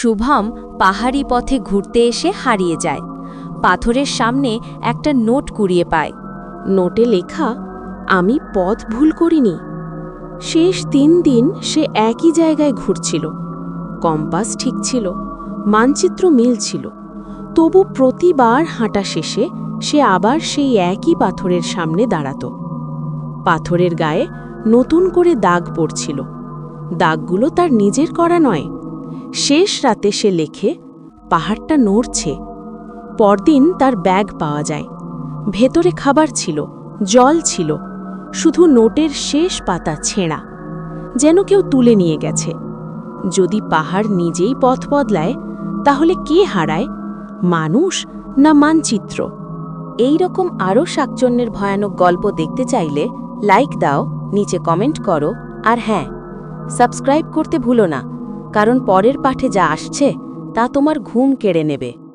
শুভম পাহাড়ি পথে ঘুরতে এসে হারিয়ে যায়। পাথরের সামনে একটা নোট কুড়িয়ে পায়। নোটে লেখা, আমি পথ ভুল করিনি। শেষ 3 দিন সে একই জায়গায় ঘুরছিল। কম্পাস ঠিক ছিল, মানচিত্র মিল ছিল। তবু প্রতিবার হাঁটা শেষে সে আবার সেই একই পাথরের সামনে দাঁড়াত। পাথরের গায়ে নতুন করে দাগ পড়ছিল। দাগগুলো তার নিজের করা নয়। শেষ রাতে সে লেখে, পাহাড়টা নড়ছে। পরদিন তার ব্যাগ পাওয়া যায়। ভেতরে খাবার ছিল, জল ছিল, শুধু নোটের শেষ পাতা ছেঁড়া, যেন কেউ তুলে নিয়ে গেছে। যদি পাহাড় নিজেই পথ বদলায়, তাহলে কে হারায়, মানুষ না মানচিত্র? এই রকম আরও শাকচন্যের ভয়ানক গল্প দেখতে চাইলে লাইক দাও, নিচে কমেন্ট করো, আর হ্যাঁ, সাবস্ক্রাইব করতে ভুলো না, কারণ পরের পাঠে যা আসছে তা তোমার ঘুম কেড়ে নেবে।